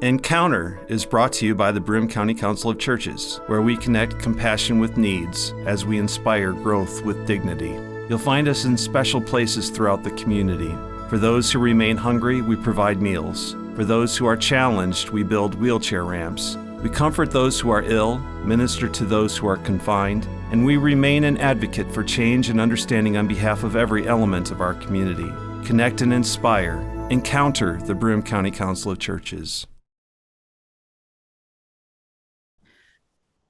Encounter is brought to you by the Broome County Council of Churches, where we connect compassion with needs as we inspire growth with dignity. You'll find us in special places throughout the community. For those who remain hungry, we provide meals. For those who are challenged, we build wheelchair ramps. We comfort those who are ill, minister to those who are confined, and we remain an advocate for change and understanding on behalf of every element of our community. Connect and inspire. Encounter the Broome County Council of Churches.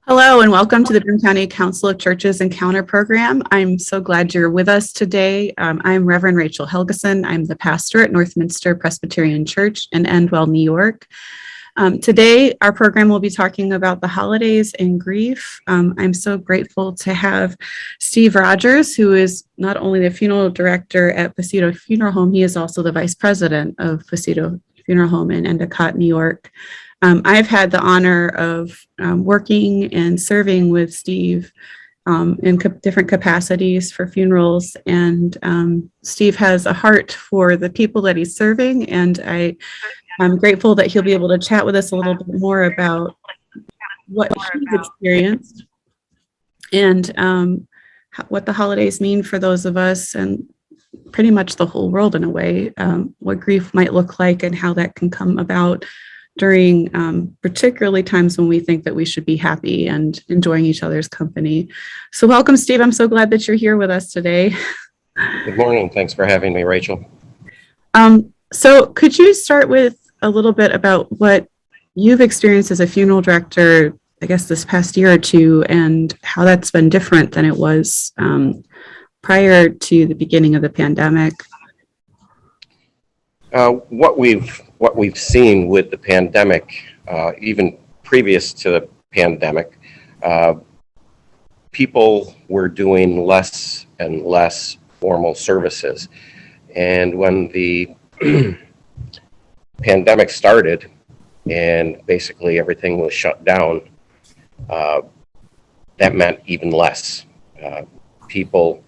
Hello and welcome to the Broome County Council of Churches Encounter program. I'm so glad you're with us today. I'm Reverend Rachel Helgeson. I'm the pastor at Northminster Presbyterian Church in Endwell, New York. Today, our program will be talking about the holidays and grief. I'm so grateful to have Steve Rogers, who is not only the funeral director at Pucedo Funeral Home, he is also the vice president of Pucedo Funeral Home in Endicott, New York. I've had the honor of working and serving with Steve in different capacities for funerals, and Steve has a heart for the people that he's serving, and I'm grateful that he'll be able to chat with us a little bit more about what he's experienced and what the holidays mean for those of us and pretty much the whole world in a way, what grief might look like and how that can come about during particularly times when we think that we should be happy and enjoying each other's company. So welcome, Steve. I'm so glad that you're here with us today. Good morning. Thanks for having me, Rachel. So could you start with a little bit about what you've experienced as a funeral director, I guess this past year or two, and how that's been different than it was prior to the beginning of the pandemic? What we've seen with the pandemic, even previous to the pandemic, people were doing less and less formal services. And when the pandemic started and basically everything was shut down, that meant even less. People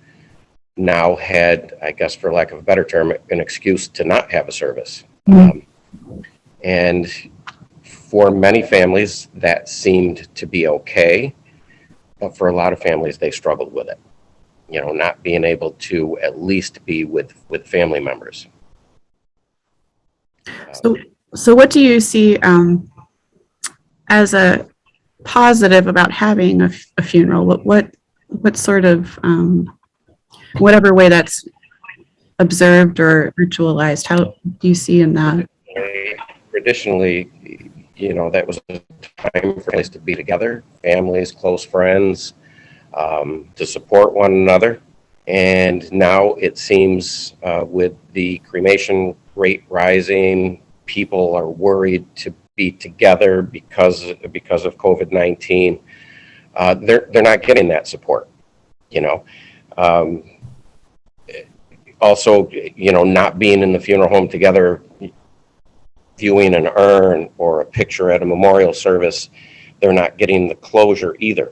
now had, I guess for lack of a better term, an excuse to not have a service. And for many families, that seemed to be okay. But for a lot of families, they struggled with it. You know, not being able to at least be with family members. So what do you see as a positive about having a funeral? What sort of, whatever way that's observed or ritualized, how do you see in that? Traditionally, you know, that was a time for families to be together, families, close friends, to support one another. And now it seems with the cremation rate rising, people are worried to be together because of COVID-19. They're not getting that support, you know. Also, you know, not being in the funeral home together, viewing an urn or a picture at a memorial service, they're not getting the closure either.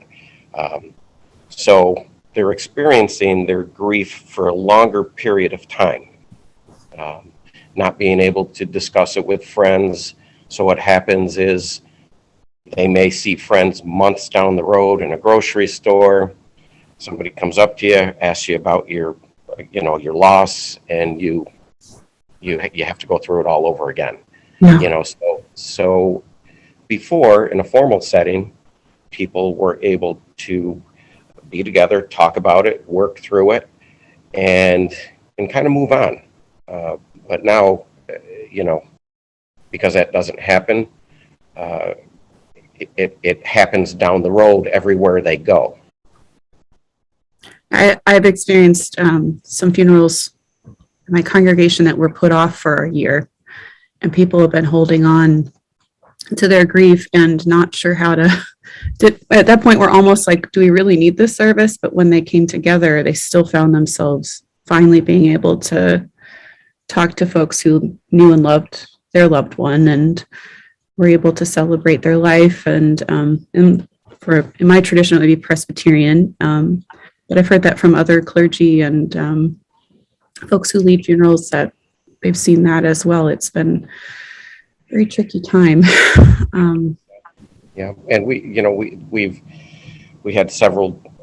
So they're experiencing their grief for a longer period of time, not being able to discuss it with friends. So what happens is they may see friends months down the road in a grocery store. Somebody comes up to you, asks you about your loss, and you have to go through it all over again. Yeah. You know, so before in a formal setting, people were able to be together, talk about it, work through it, and kind of move on. But now, you know, because that doesn't happen, it happens down the road everywhere they go. I've experienced some funerals in my congregation that were put off for a year, and people have been holding on to their grief and not sure how to. At that point, we're almost like, do we really need this service? But when they came together, they still found themselves finally being able to talk to folks who knew and loved their loved one and were able to celebrate their life. And in my tradition, it would be Presbyterian. But I've heard that from other clergy and folks who lead funerals that they've seen that as well. It's been very tricky time. Yeah, and we had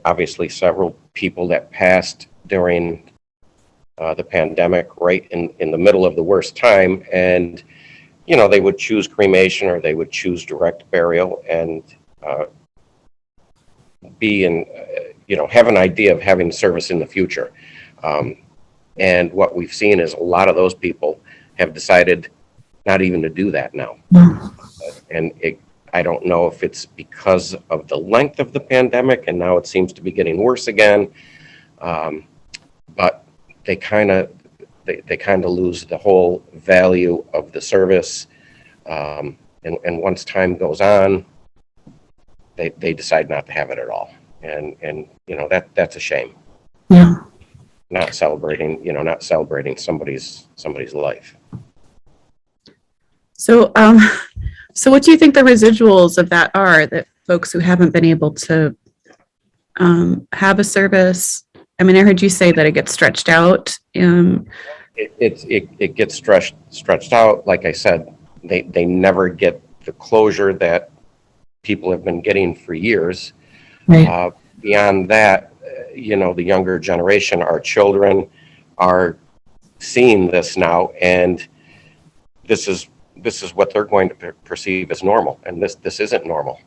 obviously several people that passed during the pandemic, right in the middle of the worst time, and they would choose cremation or they would choose direct burial, and have an idea of having service in the future. And what we've seen is a lot of those people have decided not even to do that now. And I don't know if it's because of the length of the pandemic, and now it seems to be getting worse again. But they kind of lose the whole value of the service. And once time goes on, they decide not to have it at all. And that's a shame. Yeah. Not celebrating somebody's life. So, so what do you think the residuals of that are, that folks who haven't been able to have a service? I mean, I heard you say that it gets stretched out. It gets stretched out. Like I said, they never get the closure that people have been getting for years. Right. Beyond that, the younger generation, our children, are seeing this now, and this is what they're going to perceive as normal, and this isn't normal.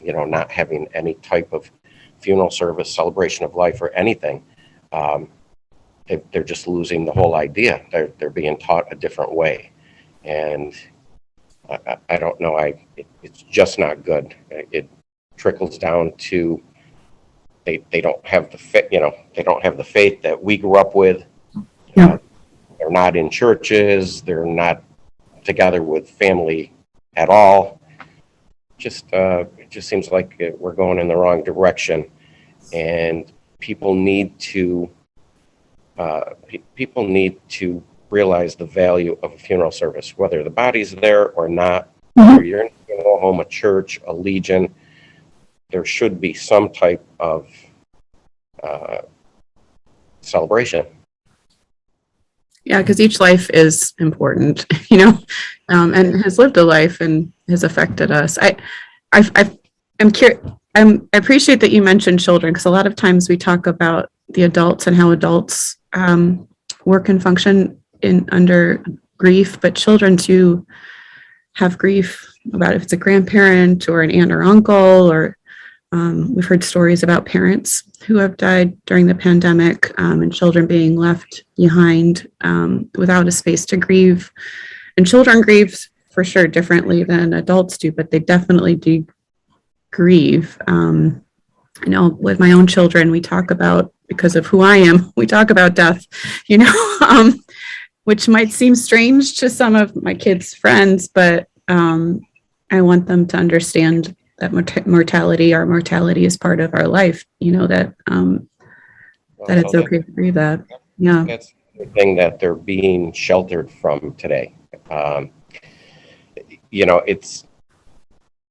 Not having any type of funeral service, celebration of life, or anything. They're just losing the whole idea. They're being taught a different way, and I don't know. It's just not good. It trickles down to they don't have the they don't have the faith that we grew up with. Yeah. They're not in churches. They're not together with family at all. It just seems like we're going in the wrong direction, and people need to realize the value of a funeral service, whether the body's there or not. Whether you're in a funeral home, a church, a legion, there should be some type of celebration. Yeah, because each life is important, and has lived a life and has affected us. I'm curious. I appreciate that you mentioned children, because a lot of times we talk about the adults and how adults work and function under grief, but children too have grief about if it's a grandparent or an aunt or uncle, or we've heard stories about parents who have died during the pandemic, and children being left behind without a space to grieve. And children grieve for sure differently than adults do, but they definitely do grieve. I know with my own children, we talk about, because of who I am, we talk about death, which might seem strange to some of my kids' friends, but I want them to understand that our mortality is part of our life, that it's okay to grieve that. Yeah. That's the thing that they're being sheltered from today. It's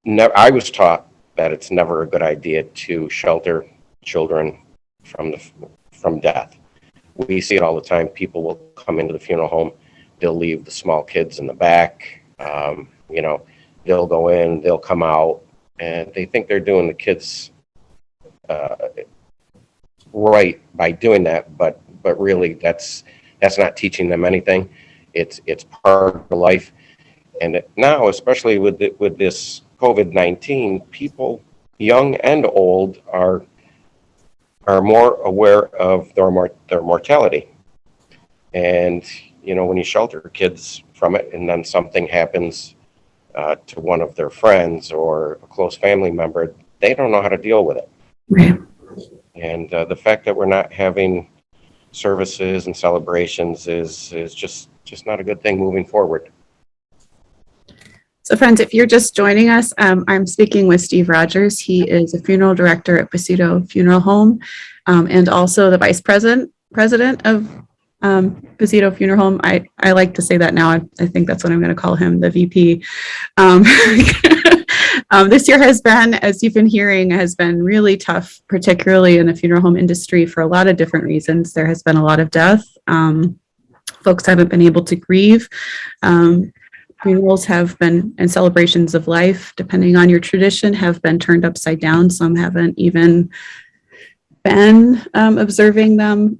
never, I was taught that it's never a good idea to shelter children from death. We see it all the time. People will come into the funeral home, they'll leave the small kids in the back. They'll go in, they'll come out, and they think they're doing the kids right by doing that, but really that's not teaching them anything. It's part of life, and now, especially with this COVID-19, people, young and old, are more aware of their mortality. And when you shelter kids from it, and then something happens to one of their friends or a close family member, they don't know how to deal with it. Right. And the fact that we're not having services and celebrations is just not a good thing moving forward. So friends, if you're just joining us, I'm speaking with Steve Rogers. He is a funeral director at Pucedo Funeral Home, and also the vice president of Pucedo Funeral Home. I like to say that now. I think that's what I'm going to call him, the VP. This year has been, as you've been hearing, has been really tough, particularly in the funeral home industry, for a lot of different reasons. There has been a lot of death. Folks haven't been able to grieve. funerals have been, and celebrations of life, depending on your tradition, have been turned upside down. Some haven't even been observing them.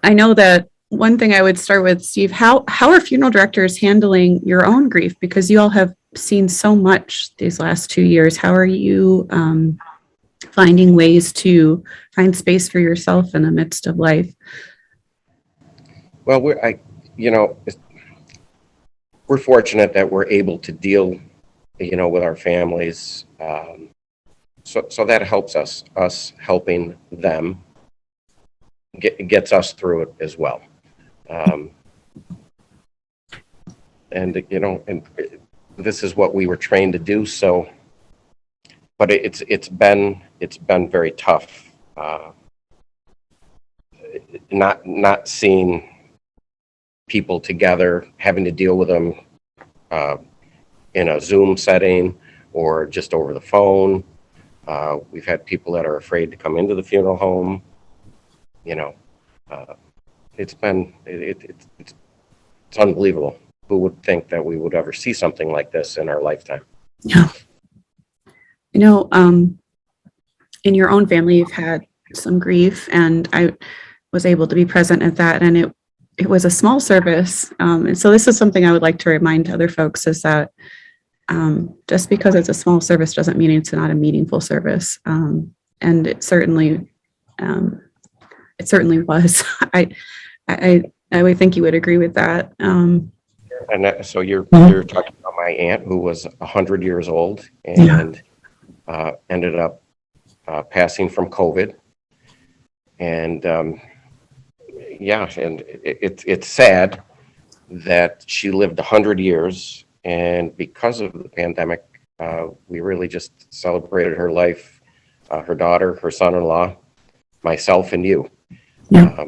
I know that one thing I would start with, Steve, how are funeral directors handling your own grief? Because you all have seen so much these last 2 years. How are you finding ways to find space for yourself in the midst of life? Well, we're fortunate that we're able to deal, with our families. So that helps us helping them gets us through it as well. And this is what we were trained to do. So, but it's been very tough. Not seeing people together, having to deal with them in a Zoom setting or just over the phone. We've had people that are afraid to come into the funeral home. It's unbelievable. Who would think that we would ever see something like this in our lifetime? Yeah. In your own family, you've had some grief, and I was able to be present at that, and it was a small service. And so this is something I would like to remind other folks, is that just because it's a small service doesn't mean it's not a meaningful service. And it certainly was. I would think you would agree with that. So you're talking about my aunt, who was 100 years old and ended up passing from COVID. And and it's sad that she lived 100 years, and because of the pandemic, we really just celebrated her life, her daughter, her son-in-law, myself, and you. Yeah.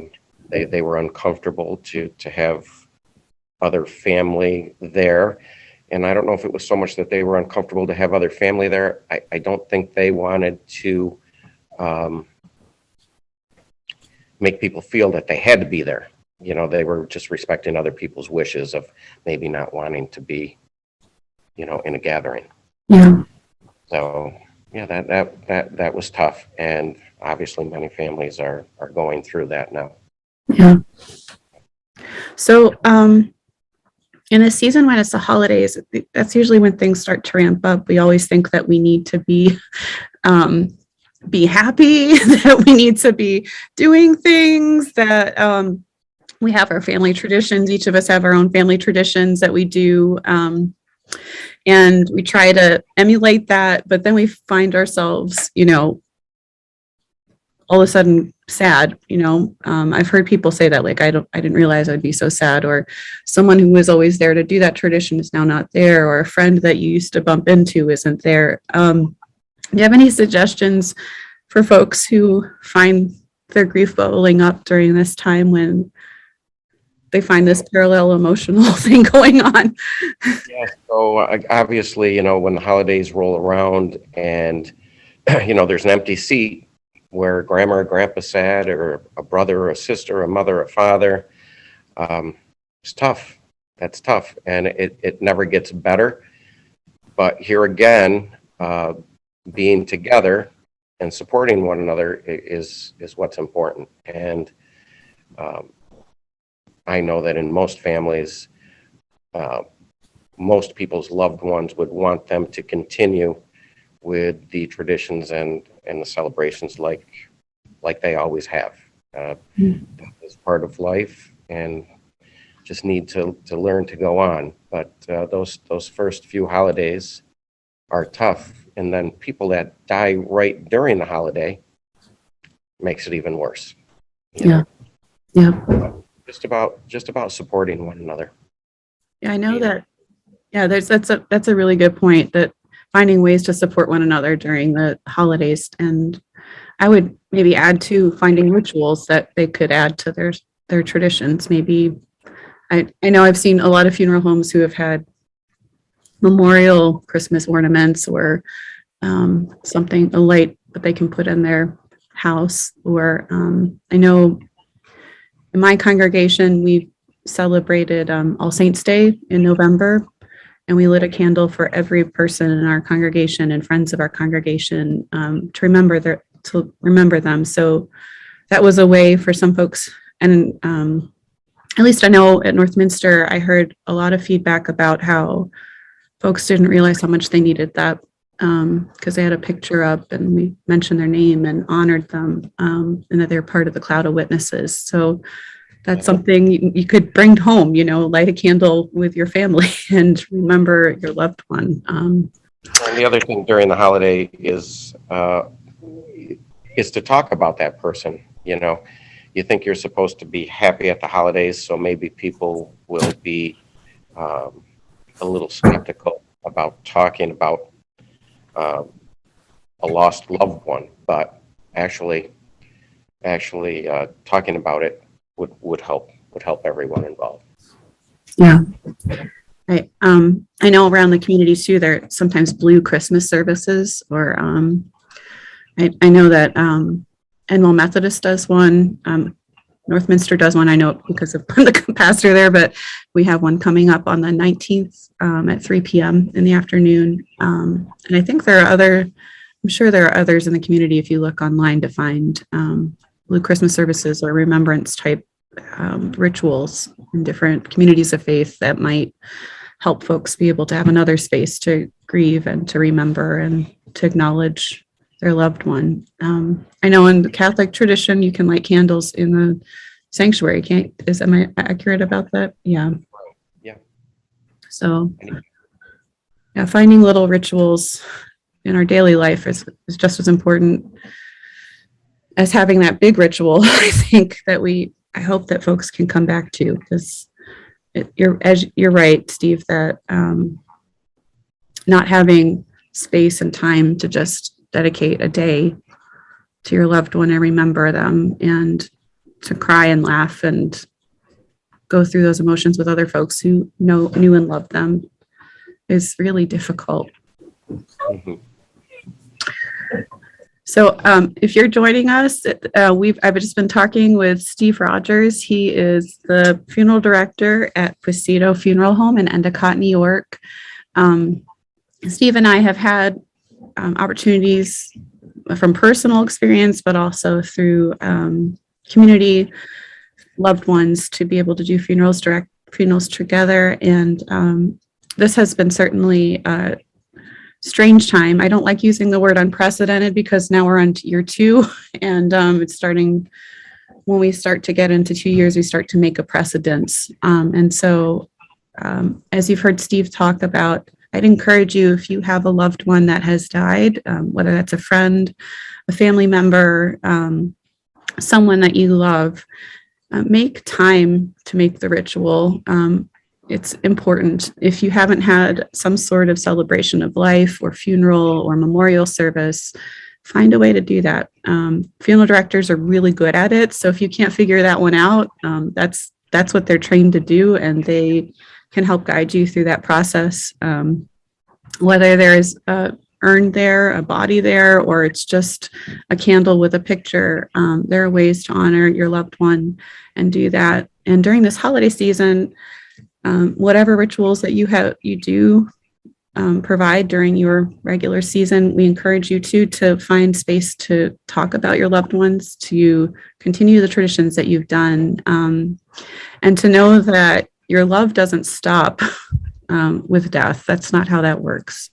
They were uncomfortable to have other family there. And I don't know if it was so much that they were uncomfortable to have other family there. I don't think they wanted to make people feel that they had to be there. They were just respecting other people's wishes of maybe not wanting to be, in a gathering. Yeah. So yeah, that was tough. And obviously many families are going through that now. Yeah. So, in a season when it's the holidays, that's usually when things start to ramp up. We always think that we need to be happy, that we need to be doing things, that we have our family traditions. Each of us have our own family traditions that we do. And we try to emulate that, but then we find ourselves, all of a sudden sad. I've heard people say that, like, I didn't realize I'd be so sad, or someone who was always there to do that tradition is now not there, or a friend that you used to bump into isn't there. Do you have any suggestions for folks who find their grief bubbling up during this time when they find this parallel emotional thing going on? Yeah, so obviously, when the holidays roll around and, there's an empty seat where grandma or grandpa's sad, or a brother or a sister, a mother or father, it's tough. That's tough. And it never gets better. But here again, being together and supporting one another is what's important. And I know that in most families, most people's loved ones would want them to continue with the traditions and the celebrations like they always have. It's part of life, and just need to learn to go on. But those first few holidays are tough, and then people that die right during the holiday makes it even worse. Yeah. Just about supporting one another. Yeah, I know that. Yeah, that's a really good point, that finding ways to support one another during the holidays. And I would maybe add to finding rituals that they could add to their traditions. Maybe I know I've seen a lot of funeral homes who have had memorial Christmas ornaments, or something, a light that they can put in their house. Or I know in my congregation, we've celebrated All Saints Day in November, and we lit a candle for every person in our congregation and friends of our congregation to remember them. So that was a way for some folks, and at least I know at Northminster, I heard a lot of feedback about how folks didn't realize how much they needed that, because they had a picture up and we mentioned their name and honored them, and that they're part of the cloud of witnesses. So that's something you could bring home, light a candle with your family and remember your loved one. And the other thing during the holiday is to talk about that person. You think you're supposed to be happy at the holidays, so maybe people will be a little skeptical about talking about a lost loved one, but actually talking about it would help everyone involved. Yeah. Right. I know around the communities too, there are sometimes blue Christmas services, or I know that Enwell Methodist does one. Northminster does one. I know it because of the pastor there, but we have one coming up on the 19th at 3 p.m. in the afternoon. And I think I'm sure there are others in the community if you look online to find blue Christmas services or remembrance type rituals in different communities of faith that might help folks be able to have another space to grieve and to remember and to acknowledge their loved one. I know in the Catholic tradition, you can light candles in the sanctuary. Am I accurate about that? Yeah. Yeah. So, yeah, finding little rituals in our daily life is just as important as having that big ritual. I think that I hope that folks can come back to, because you're right, Steve, that not having space and time to just dedicate a day to your loved one and remember them and to cry and laugh and go through those emotions with other folks who knew and loved them is really difficult. Mm-hmm. So if you're joining us, I've just been talking with Steve Rogers. He is the funeral director at Pucedo Funeral Home in Endicott, New York. Steve and I have had opportunities from personal experience, but also through community loved ones to be able to do funerals together. And this has been certainly a strange time. I don't like using the word unprecedented because now we're on year 2, and it's starting, when we start to get into 2 years, we start to make a precedence. And so as you've heard Steve talk about, I'd encourage you, if you have a loved one that has died, whether that's a friend, a family member, someone that you love, make time to make the ritual. It's important. If you haven't had some sort of celebration of life or funeral or memorial service, find a way to do that. Funeral directors are really good at it. So if you can't figure that one out, that's what they're trained to do, and they can help guide you through that process. Whether there is a urn there, a body there, or it's just a candle with a picture, there are ways to honor your loved one and do that. And during this holiday season, whatever rituals that you do provide during your regular season, we encourage you to find space to talk about your loved ones, to continue the traditions that you've done, and to know that your love doesn't stop with death. That's not how that works.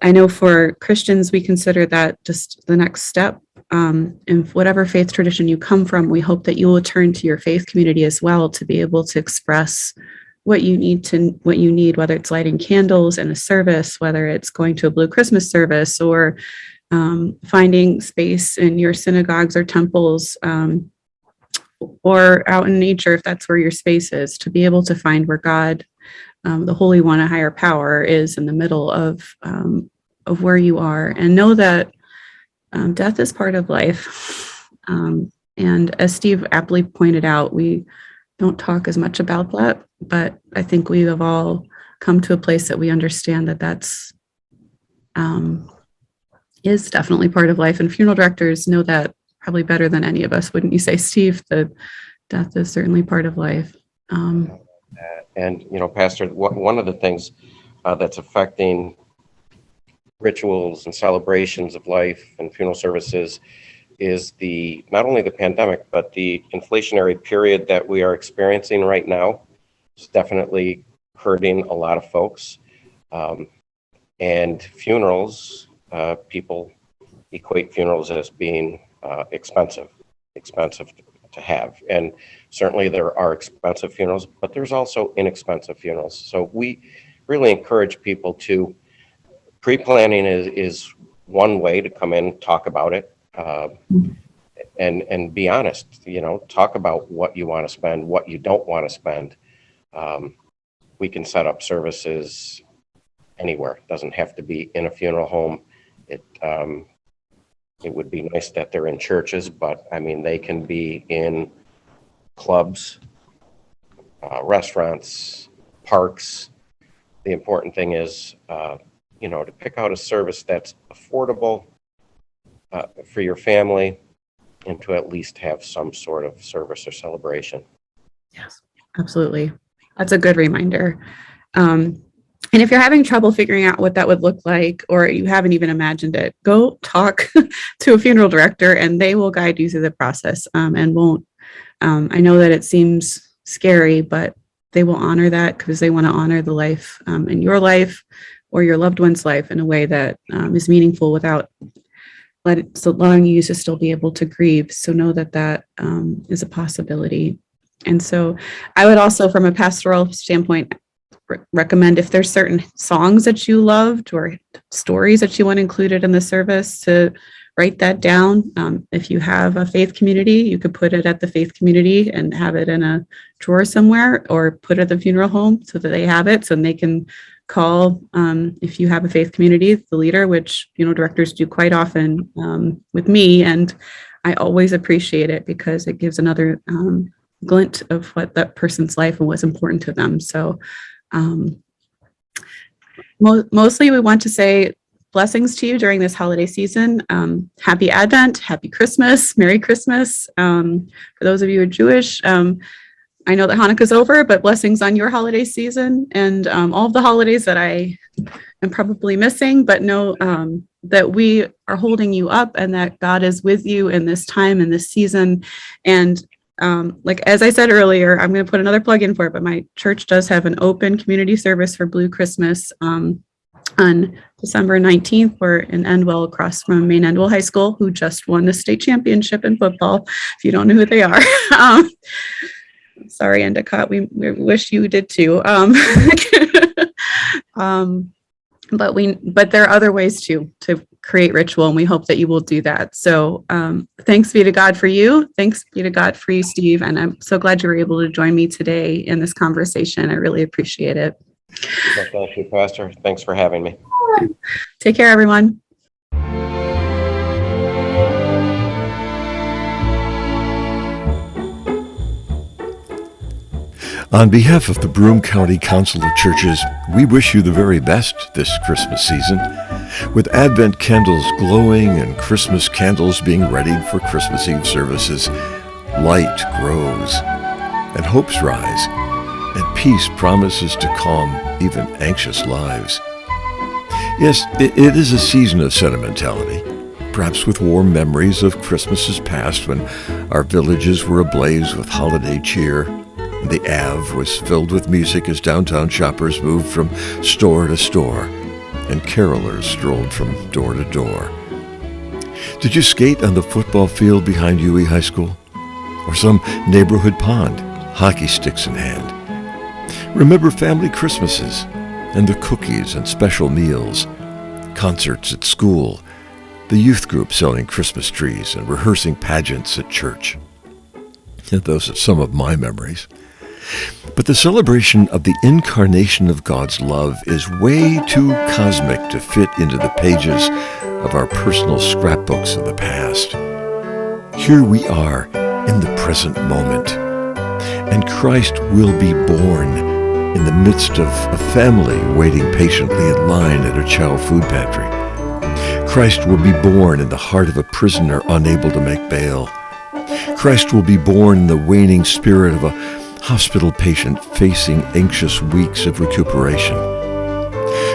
I know for Christians, we consider that just the next step. In whatever faith tradition you come from, we hope that you will turn to your faith community as well to be able to express what you need, whether it's lighting candles in a service, whether it's going to a Blue Christmas service, or finding space in your synagogues or temples, or out in nature, if that's where your space is, to be able to find where God, the Holy One, a higher power, is in the middle of where you are, and know that death is part of life. And as Steve aptly pointed out, we don't talk as much about that, but I think we have all come to a place that we understand that that's is definitely part of life. And funeral directors know that probably better than any of us, wouldn't you say, Steve? The death is certainly part of life. And, Pastor, one of the things that's affecting rituals and celebrations of life and funeral services is not only the pandemic, but the inflationary period that we are experiencing right now. It's definitely hurting a lot of folks. And funerals, people equate funerals as being expensive to have. And certainly there are expensive funerals, but there's also inexpensive funerals. So we really encourage people to, pre-planning is one way to come in, talk about it, and be honest, talk about what you want to spend, what you don't want to spend. We can set up services anywhere. It doesn't have to be in a funeral home. It would be nice that they're in churches, but they can be in clubs, restaurants, parks. The important thing is, to pick out a service that's affordable for your family, and to at least have some sort of service or celebration. Yes, absolutely. That's a good reminder. And if you're having trouble figuring out what that would look like, or you haven't even imagined it, go talk to a funeral director and they will guide you through the process, and won't. I know that it seems scary, but they will honor that because they want to honor the life in your life or your loved one's life in a way that is meaningful without allowing you to still be able to grieve. So know that is a possibility. And so I would also, from a pastoral standpoint, recommend, if there's certain songs that you loved or stories that you want included in the service, to write that down. If you have a faith community, you could put it at the faith community and have it in a drawer somewhere, or put it at the funeral home so that they have it, so they can call, if you have a faith community, the leader, which funeral directors do quite often with me. And I always appreciate it because it gives another glint of what that person's life and what's important to them. So mostly we want to say blessings to you during this holiday season. Happy Advent, Happy Christmas, Merry Christmas. For those of you who are Jewish, I know that Hanukkah's over, but blessings on your holiday season and all of the holidays that I am probably missing, but know that we are holding you up and that God is with you in this time, in this season. And as I said earlier, I'm going to put another plug in for it, but my church does have an open community service for Blue Christmas on December 19th. We're in Endwell, across from Maine Endwell High School, who just won the state championship in football, if you don't know who they are. Sorry, Endicott, we wish you did too. But there are other ways to create ritual, and we hope that you will do that. So thanks be to God for you. Thanks be to God for you, Steve. And I'm so glad you were able to join me today in this conversation. I really appreciate it. Well, thank you, Pastor. Thanks for having me. Take care, everyone. On behalf of the Broome County Council of Churches, we wish you the very best this Christmas season. With Advent candles glowing and Christmas candles being readied for Christmas Eve services, light grows and hopes rise, and peace promises to calm even anxious lives. Yes, it is a season of sentimentality, perhaps with warm memories of Christmases past when our villages were ablaze with holiday cheer. The Ave was filled with music as downtown shoppers moved from store to store, and carolers strolled from door to door. Did you skate on the football field behind UE High School? Or some neighborhood pond, hockey sticks in hand? Remember family Christmases and the cookies and special meals, concerts at school, the youth group selling Christmas trees and rehearsing pageants at church. And those are some of my memories. But the celebration of the incarnation of God's love is way too cosmic to fit into the pages of our personal scrapbooks of the past. Here we are in the present moment, and Christ will be born in the midst of a family waiting patiently in line at a Chow food pantry. Christ will be born in the heart of a prisoner unable to make bail. Christ will be born in the waning spirit of a hospital patient facing anxious weeks of recuperation.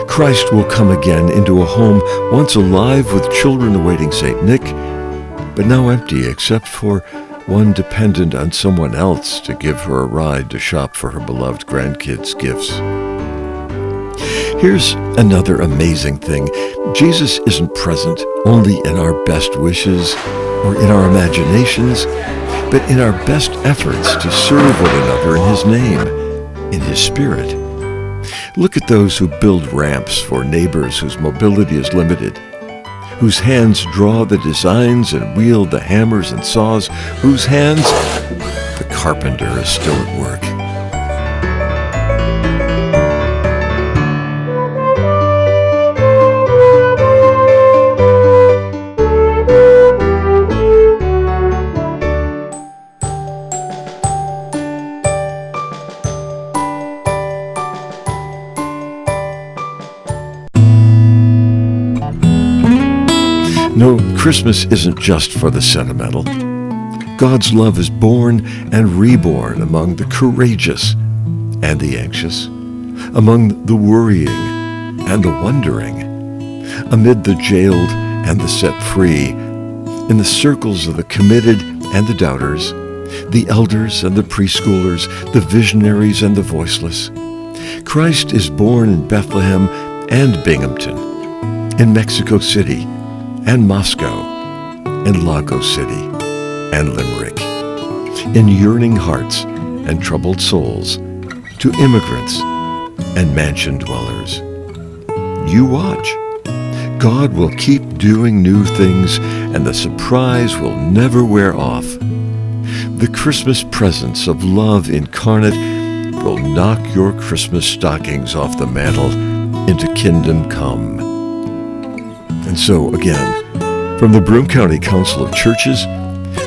Christ will come again into a home once alive with children awaiting St. Nick, but now empty except for one dependent on someone else to give her a ride to shop for her beloved grandkids' gifts. Here's another amazing thing. Jesus isn't present only in our best wishes or in our imaginations, but in our best efforts to serve one another in His name, in His Spirit. Look at those who build ramps for neighbors whose mobility is limited, whose hands draw the designs and wield the hammers and saws, whose hands the carpenter is still at work. No, Christmas isn't just for the sentimental. God's love is born and reborn among the courageous and the anxious, among the worrying and the wondering, amid the jailed and the set free, in the circles of the committed and the doubters, the elders and the preschoolers, the visionaries and the voiceless. Christ is born in Bethlehem and Binghamton, in Mexico City and Moscow, and Lagos City, and Limerick, in yearning hearts and troubled souls, to immigrants and mansion dwellers. You watch. God will keep doing new things, and the surprise will never wear off. The Christmas presence of love incarnate will knock your Christmas stockings off the mantle into kingdom come. And so, again, from the Broome County Council of Churches,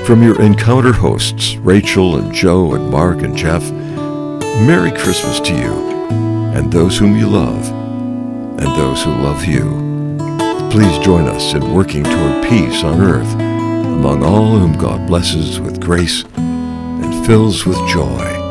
from your encounter hosts, Rachel and Joe and Mark and Jeff, Merry Christmas to you and those whom you love and those who love you. Please join us in working toward peace on earth among all whom God blesses with grace and fills with joy.